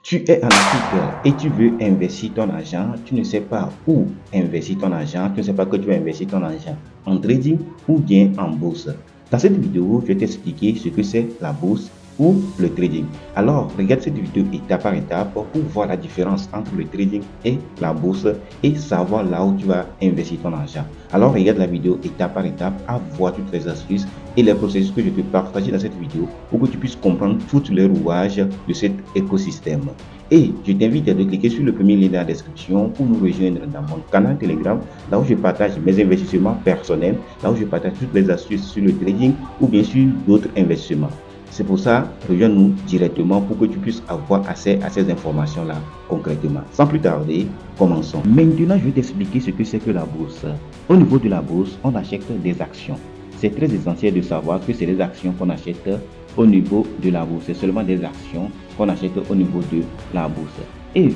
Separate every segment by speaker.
Speaker 1: Tu es en Afrique et tu veux investir ton argent, tu ne sais pas où investir ton argent, tu ne sais pas que tu vas investir ton argent en trading ou bien en bourse. Dans cette vidéo, je vais t'expliquer ce que c'est la bourse ou le trading. Alors, regarde cette vidéo étape par étape pour voir la différence entre le trading et la bourse et savoir là où tu vas investir ton argent. Alors, regarde la vidéo étape par étape à voir toutes les astuces et les processus que je peux partager dans cette vidéo pour que tu puisses comprendre toutes les rouages de cet écosystème. Et je t'invite à cliquer sur le premier lien dans la description pour nous rejoindre dans mon canal Telegram, là où je partage mes investissements personnels, là où je partage toutes les astuces sur le trading ou bien sûr d'autres investissements. C'est pour ça, rejoins-nous directement pour que tu puisses avoir accès à ces informations-là concrètement. Sans plus tarder, commençons. Maintenant, je vais t'expliquer ce que c'est que la bourse. Au niveau de la bourse, on achète des actions. C'est très essentiel de savoir que c'est des actions qu'on achète au niveau de la bourse. C'est seulement des actions qu'on achète au niveau de la bourse. Et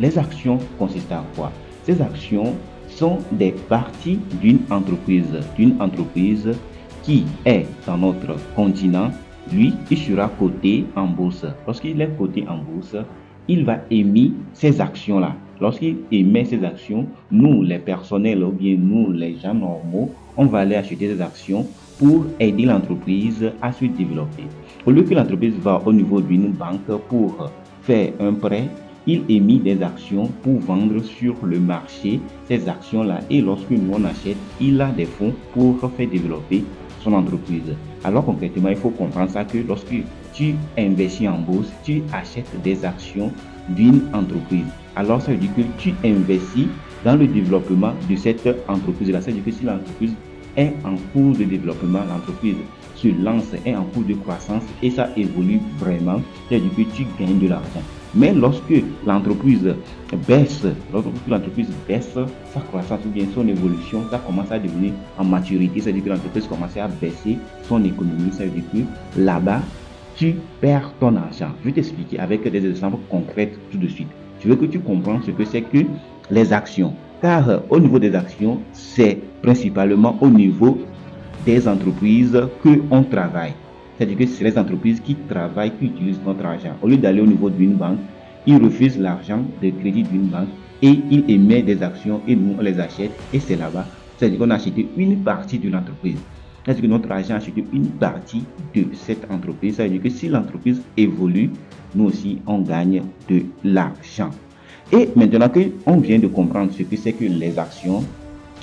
Speaker 1: les actions consistent à quoi? Ces actions sont des parties d'une entreprise qui est dans notre continent. Lui, il sera coté en bourse. Lorsqu'il est coté en bourse, il va émettre ces actions-là. Lorsqu'il émet ces actions, nous, les personnels ou bien nous, les gens normaux, on va aller acheter ces actions pour aider l'entreprise à se développer. Au lieu que l'entreprise va au niveau d'une banque pour faire un prêt, il émet des actions pour vendre sur le marché ces actions-là. Et lorsque nous on achète, il a des fonds pour faire développer son entreprise. Alors concrètement, il faut comprendre ça que lorsque tu investis en bourse, tu achètes des actions d'une entreprise. Alors ça veut dire que tu investis dans le développement de cette entreprise-là. Ça veut dire que si l'entreprise est en cours de développement, l'entreprise se lance, est en cours de croissance et ça évolue vraiment, ça veut dire que tu gagnes de l'argent. Mais lorsque l'entreprise baisse, sa croissance ou bien son évolution, ça commence à devenir en maturité, ça veut dire que l'entreprise commence à baisser son économie, ça veut dire que là-bas, tu perds ton argent. Je vais t'expliquer avec des exemples concrets tout de suite. Je veux que tu comprennes ce que c'est que les actions. Car au niveau des actions, c'est principalement au niveau des entreprises qu'on travaille. C'est-à-dire que c'est les entreprises qui travaillent, qui utilisent notre argent. Au lieu d'aller au niveau d'une banque, ils refusent l'argent de crédit d'une banque et ils émettent des actions et nous on les achète et c'est là-bas. C'est-à-dire qu'on a acheté une partie de l'entreprise. C'est-à-dire que notre argent a acheté une partie de cette entreprise. C'est-à-dire que si l'entreprise évolue, nous aussi on gagne de l'argent. Et maintenant que on vient de comprendre ce que c'est que les actions,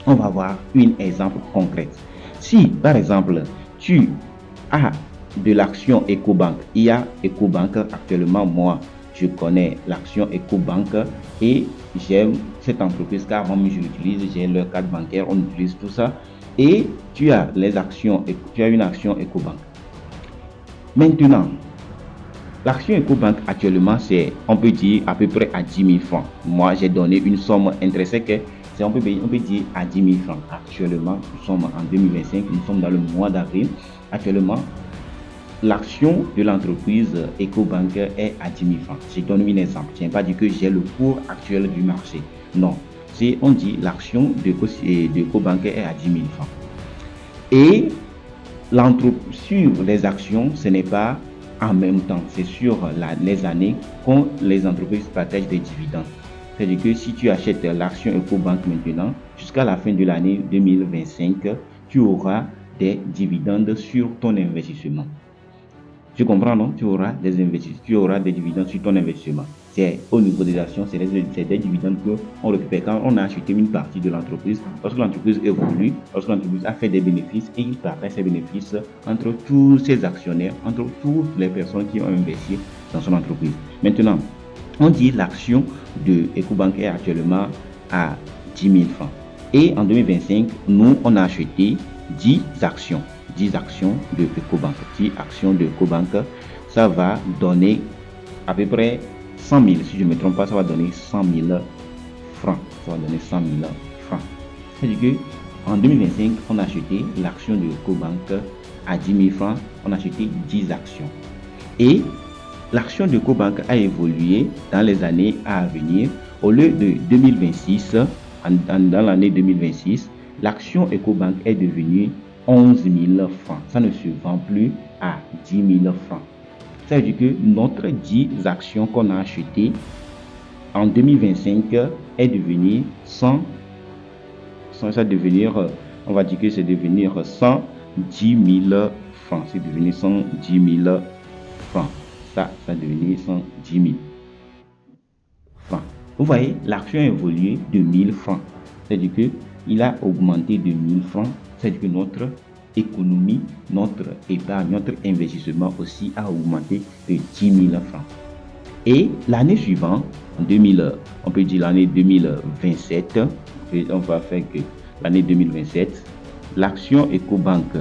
Speaker 1: on va voir un exemple concret. Si par exemple tu as de l'action Ecobank, il y a Ecobank actuellement, moi je connais l'action Ecobank et j'aime cette entreprise car moi je l'utilise, j'ai leur carte bancaire, on utilise tout ça et tu as les actions, tu as une action Ecobank. Maintenant, l'action Ecobank actuellement c'est, on peut dire à peu près à 10 000 francs. Moi j'ai donné une somme intrinsèque, on peut dire à 10 000 francs. Actuellement, nous sommes en 2025, nous sommes dans le mois d'avril. Actuellement, l'action de l'entreprise Ecobank est à 10 000 francs. Je donne un exemple. Je n'ai pas dit que j'ai le cours actuel du marché. Non. On dit l'action d'Ecobank est à 10 000 francs. Et sur les actions, ce n'est pas en même temps. C'est sur les années quand les entreprises partagent des dividendes. C'est-à-dire que si tu achètes l'action Ecobank maintenant, jusqu'à la fin de l'année 2025, tu auras des dividendes sur ton investissement. Tu comprends, non? Tu auras des dividendes sur ton investissement. C'est au niveau des actions, c'est des dividendes qu'on récupère quand on a acheté une partie de l'entreprise. Lorsque l'entreprise évolue, lorsque l'entreprise a fait des bénéfices et il partage ces bénéfices entre tous ses actionnaires, entre toutes les personnes qui ont investi dans son entreprise. Maintenant, on dit l'action de Ecobank est actuellement à 10 000 francs. Et en 2025, nous, on a acheté 10 actions de Ecobank. 10 actions de Ecobank, ça va donner à peu près 100 000. Si je ne me trompe pas, ça va donner 100 000 francs. Ça va donner 100 000 francs. C'est-à-dire qu'en 2025, on a acheté l'action de Ecobank à 10 000 francs. On a acheté 10 actions. Et l'action de Ecobank a évolué dans les années à venir. Au lieu de 2026, dans l'année 2026, l'action Ecobank est devenue 11 000 francs. Ça ne se vend plus à 10 000 francs. Ça veut dire que notre 10 actions qu'on a achetées en 2025 est devenir 100, ça devenir, on va dire que c'est devenir 110 000 francs. C'est devenir 110 000 francs. Ça devenir 110 000 francs. Vous voyez, l'action a évolué de 1000 francs. C'est-à-dire qu'il a augmenté de 1000 francs. C'est-à-dire que notre économie, notre épargne, notre investissement aussi a augmenté de 10 000 francs. Et l'année suivante, on peut dire l'année 2027, on va faire que l'année 2027, l'action Ecobank,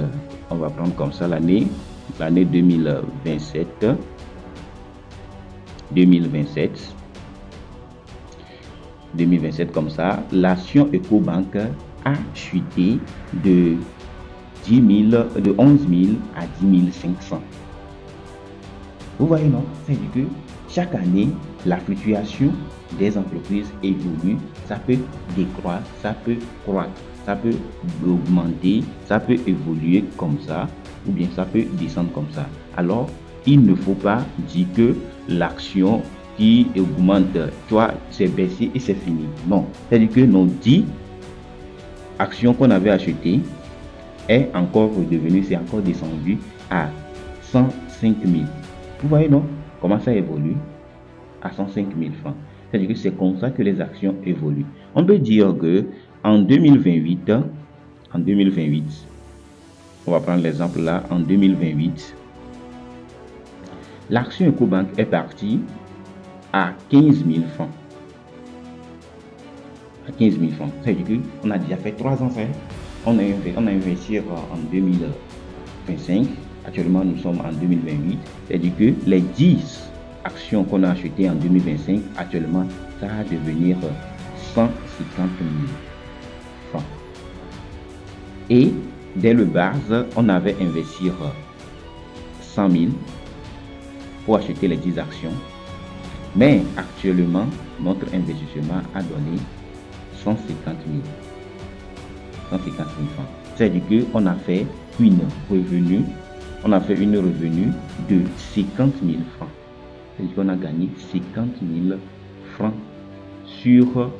Speaker 1: on va prendre comme ça l'année 2027, comme ça, l'action Ecobank a chuté de 11 000 à 10 500. Vous voyez, non? C'est-à-dire que chaque année, la fluctuation des entreprises évolue. Ça peut décroître, ça peut croître, ça peut augmenter, ça peut évoluer comme ça, ou bien ça peut descendre comme ça. Alors, il ne faut pas dire que l'action qui augmente, toi, c'est baissé et c'est fini. Non. C'est-à-dire que nos 10 actions qu'on avait achetées est encore redevenu, c'est encore descendu à 105 000. Vous voyez, non? Comment ça évolue? À 105 000 francs. C'est-à-dire que c'est comme ça que les actions évoluent. On peut dire que en 2028, on va prendre l'exemple là, en 2028, l'action Ecobank est partie à 15 000 francs. À 15 000 francs. C'est-à-dire qu'on a déjà fait 3 ans, on a investi en 2025. Actuellement, nous sommes en 2028. C'est-à-dire que les 10 actions qu'on a achetées en 2025, actuellement, ça va devenir 150 000 francs. Et dès le base, on avait investi 100 000 pour acheter les 10 actions. Mais actuellement, notre investissement a donné 150 000. 150 000 francs. C'est-à-dire qu'on a fait une revenu de 50 000 francs. C'est-à-dire qu'on a gagné 50 000 francs sur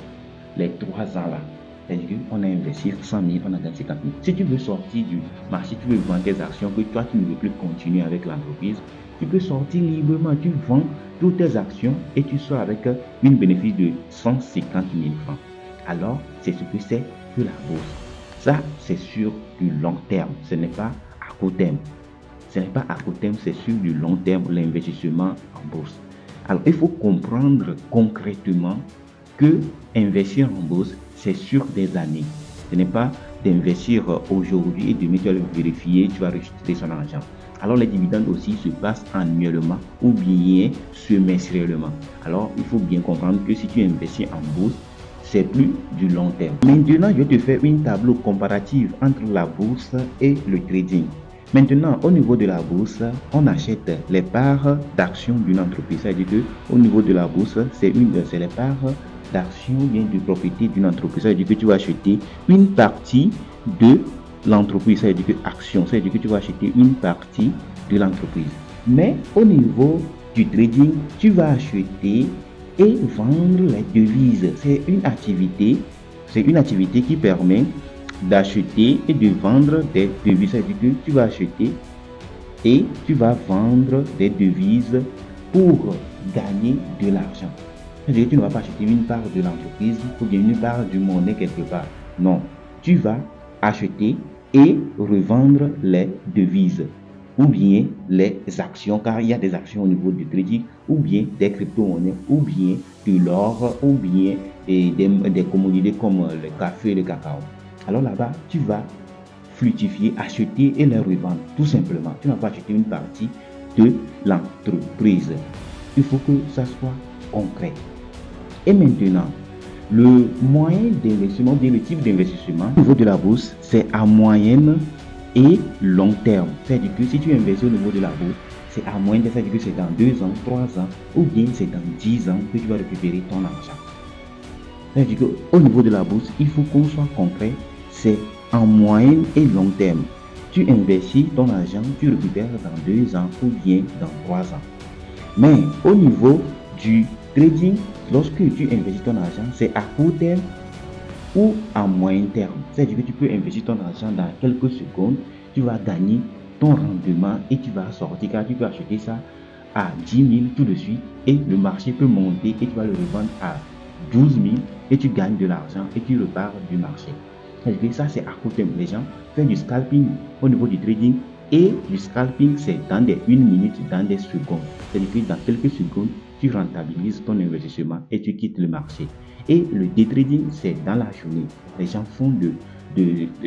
Speaker 1: les 3 ans là. C'est-à-dire qu'on a investi 100 000, on a gagné 50 000. Si tu veux sortir du marché, tu veux vendre tes actions, que toi tu ne veux plus continuer avec l'entreprise, tu peux sortir librement, tu vends toutes tes actions et tu sors avec un bénéfice de 150 000 francs. Alors, c'est ce que c'est que la bourse. Ça, c'est sur du long terme, ce n'est pas à court terme. Ce n'est pas à court terme, c'est sur du long terme, l'investissement en bourse. Alors, il faut comprendre concrètement que investir en bourse, c'est sur des années. Ce n'est pas d'investir aujourd'hui et demain tu vas le vérifier, tu vas rejeter son argent. Alors, les dividendes aussi se passent annuellement ou bien semestriellement. Alors, il faut bien comprendre que si tu investis en bourse, c'est plus du long terme. Maintenant, je vais te faire une tableau comparative entre la bourse et le trading. Maintenant, au niveau de la bourse, on achète les parts d'actions d'une entreprise. C'est-à-dire qu'au niveau de la bourse, c'est les parts d'actions bien de propriété d'une entreprise. C'est-à-dire que tu vas acheter une partie de l'entreprise. C'est-à-dire que action, c'est-à-dire que tu vas acheter une partie de l'entreprise. Mais au niveau du trading, tu vas acheter et vendre les devises. C'est une activité qui permet d'acheter et de vendre des devises. C'est-à-dire que tu vas acheter et tu vas vendre des devises pour gagner de l'argent. C'est-à-dire que tu ne vas pas acheter une part de l'entreprise ou bien une part du monnaie quelque part. Non, tu vas acheter et revendre les devises ou bien les actions, car il y a des actions au niveau du trading, ou bien des crypto-monnaies, ou bien de l'or, ou bien des commodités comme le café et le cacao. Alors là-bas, tu vas fluctifier, acheter et les revendre, tout simplement. Tu n'as pas acheté une partie de l'entreprise. Il faut que ça soit concret. Et maintenant, le moyen d'investissement, bien le type d'investissement au niveau de la bourse, c'est à moyenne et long terme. C'est-à-dire que si tu investis au niveau de la bourse, c'est à moyenne, c'est-à-dire que c'est dans 2 ans, 3 ans, ou bien c'est dans 10 ans que tu vas récupérer ton argent. C'est-à-dire qu'au niveau de la bourse, il faut qu'on soit concret, c'est en moyenne et long terme. Tu investis ton argent, tu récupères dans 2 ans ou bien dans 3 ans. Mais au niveau du trading, lorsque tu investis ton argent, c'est à court terme ou à moyen terme. C'est-à-dire que tu peux investir ton argent dans quelques secondes, tu vas gagner ton rendement et tu vas sortir, car tu peux acheter ça à 10 000 tout de suite et le marché peut monter et tu vas le revendre à 12 000 et tu gagnes de l'argent et tu repars du marché. C'est-à-dire que ça, c'est à court terme. Les gens font du scalping au niveau du trading et du scalping, c'est dans des 1 minute, dans des secondes. C'est-à-dire que dans quelques secondes, tu rentabilises ton investissement et tu quittes le marché. Et le day trading, c'est dans la journée. Les gens font de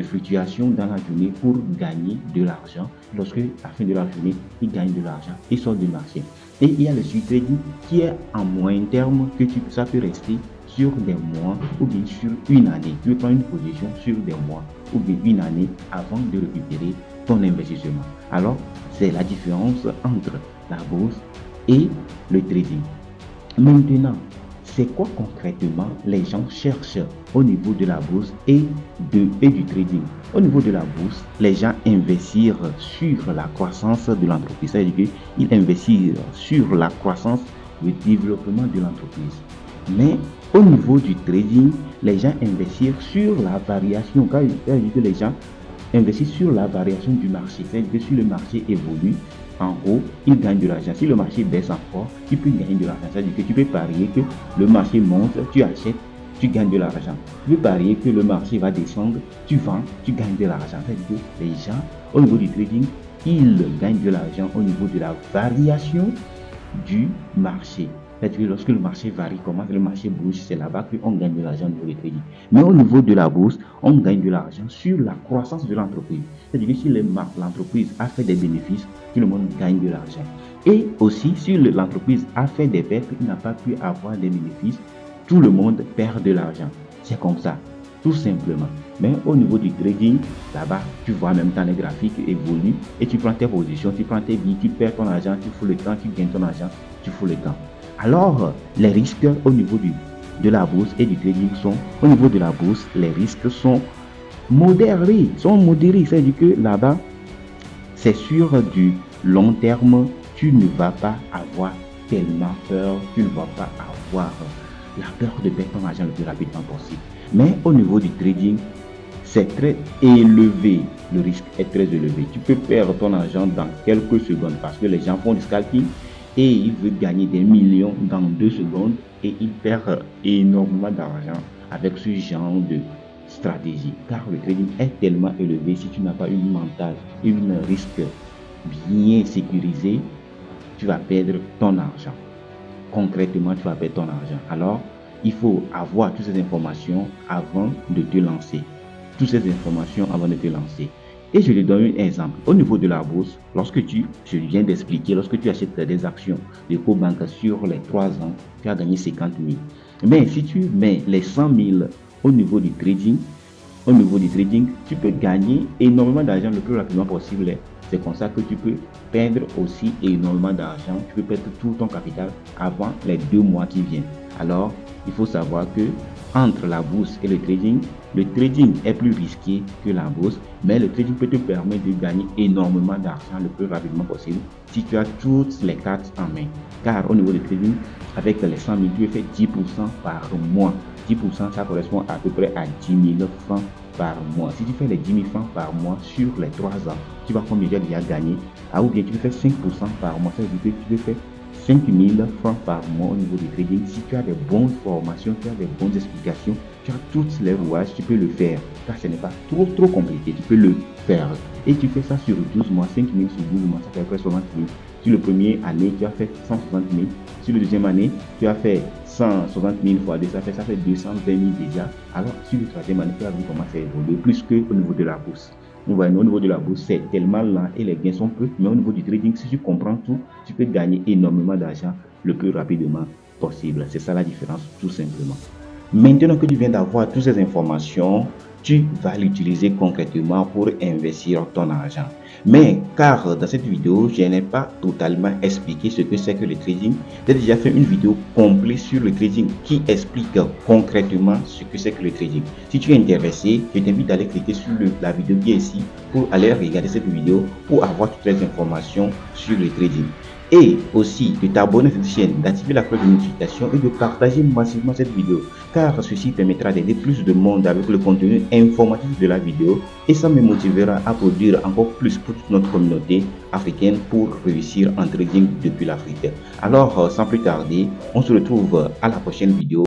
Speaker 1: fluctuations dans la journée pour gagner de l'argent. Lorsque, à la fin de la journée, ils gagnent de l'argent, ils sortent du marché. Et il y a le swing trading qui est en moyen terme, que ça peut rester sur des mois ou bien sur une année. Tu peux prendre une position sur des mois ou bien une année avant de récupérer ton investissement. Alors, c'est la différence entre la bourse et le trading. Maintenant, c'est quoi concrètement les gens cherchent au niveau de la bourse et du trading? Au niveau de la bourse, les gens investissent sur la croissance de l'entreprise. C'est-à-dire qu'ils investissent sur la croissance, le développement de l'entreprise. Mais au niveau du trading, les gens investissent sur la variation. Quand les gens investissent sur la variation du marché, c'est-à-dire que si le marché évolue, en haut, il gagne de l'argent. Si le marché baisse encore, il peut gagner de l'argent. C'est-à-dire que tu peux parier que le marché monte, tu achètes, tu gagnes de l'argent. Tu peux parier que le marché va descendre, tu vends, tu gagnes de l'argent. C'est-à-dire que les gens, au niveau du trading, ils gagnent de l'argent au niveau de la variation du marché. C'est-à-dire que lorsque le marché varie, comment le marché bouge, c'est là-bas qu'on gagne de l'argent au niveau du trading. Mais au niveau de la bourse, on gagne de l'argent sur la croissance de l'entreprise. C'est-à-dire que si l'entreprise a fait des bénéfices, tout le monde gagne de l'argent. Et aussi, si l'entreprise a fait des pertes, il n'a pas pu avoir des bénéfices, tout le monde perd de l'argent. C'est comme ça, tout simplement. Mais au niveau du trading, là-bas, tu vois même temps les graphiques évoluent et tu prends tes positions, tu prends tes billes, tu perds ton argent, tu fous le temps, tu gagnes ton argent, tu fous le temps. Alors, les risques au niveau de la bourse et du trading sont, au niveau de la bourse, les risques sont modérés. C'est-à-dire que là-bas, c'est sur du long terme, tu ne vas pas avoir tellement peur, tu ne vas pas avoir la peur de perdre ton argent le plus rapidement possible. Mais au niveau du trading, c'est très élevé, le risque est très élevé. Tu peux perdre ton argent dans quelques secondes parce que les gens font du scalping et ils veulent gagner des millions dans 2 secondes et ils perdent énormément d'argent avec ce genre de stratégie, car le trading est tellement élevé. Si tu n'as pas une mentale et une risque bien sécurisé, tu vas perdre ton argent. Concrètement, tu vas perdre ton argent. Alors, il faut avoir toutes ces informations avant de te lancer. Toutes ces informations avant de te lancer. Et je te donne un exemple. Au niveau de la bourse, je viens d'expliquer, lorsque tu achètes des actions de Cobank sur les 3 ans, tu as gagné 50 000. Mais si tu mets les 100 000 au niveau du trading, tu peux gagner énormément d'argent le plus rapidement possible. C'est comme ça que tu peux perdre aussi énormément d'argent. Tu peux perdre tout ton capital avant les 2 mois qui viennent. Alors, il faut savoir que entre la bourse et le trading est plus risqué que la bourse, mais le trading peut te permettre de gagner énormément d'argent le plus rapidement possible si tu as toutes les cartes en main. Car au niveau du trading, avec les 100 000, tu fais 10% par mois. 10%, ça correspond à peu près à 10 000 francs par mois. Si tu fais les 10 000 francs par mois sur les 3 ans, tu vas combien déjà gagner? Ou bien tu peux faire 5% par mois, ça veut dire que tu peux faire 5 000 francs par mois au niveau du trading. Si tu as des bonnes formations, tu as des bonnes explications, tu as toutes les rouages, tu peux le faire. Car ce n'est pas trop compliqué, tu peux le faire. Et tu fais ça sur 12 mois, 5 000 sur 12 mois, ça fait presque 60 000. Sur le premier année, tu as fait 160 000. Sur le deuxième année, tu as fait 160 000 fois 2, ça fait 220 000 déjà. Alors, sur le troisième année, tu vas voir comment ça évolue, plus qu'au niveau de la bourse. Au niveau de la bourse, c'est tellement lent et les gains sont peu. Mais au niveau du trading, si tu comprends tout, tu peux gagner énormément d'argent le plus rapidement possible. C'est ça la différence, tout simplement. Maintenant que tu viens d'avoir toutes ces informations, tu vas l'utiliser concrètement pour investir ton argent. Mais car dans cette vidéo, je n'ai pas totalement expliqué ce que c'est que le trading. J'ai déjà fait une vidéo complète sur le trading qui explique concrètement ce que c'est que le trading. Si tu es intéressé, je t'invite à aller cliquer sur la vidéo qui est ici pour aller regarder cette vidéo pour avoir toutes les informations sur le trading. et aussi de t'abonner à cette chaîne, d'activer la cloche de notification et de partager massivement cette vidéo, car ceci permettra d'aider plus de monde avec le contenu informatif de la vidéo et ça me motivera à produire encore plus pour toute notre communauté africaine pour réussir en trading depuis l'Afrique. Alors sans plus tarder, on se retrouve à la prochaine vidéo.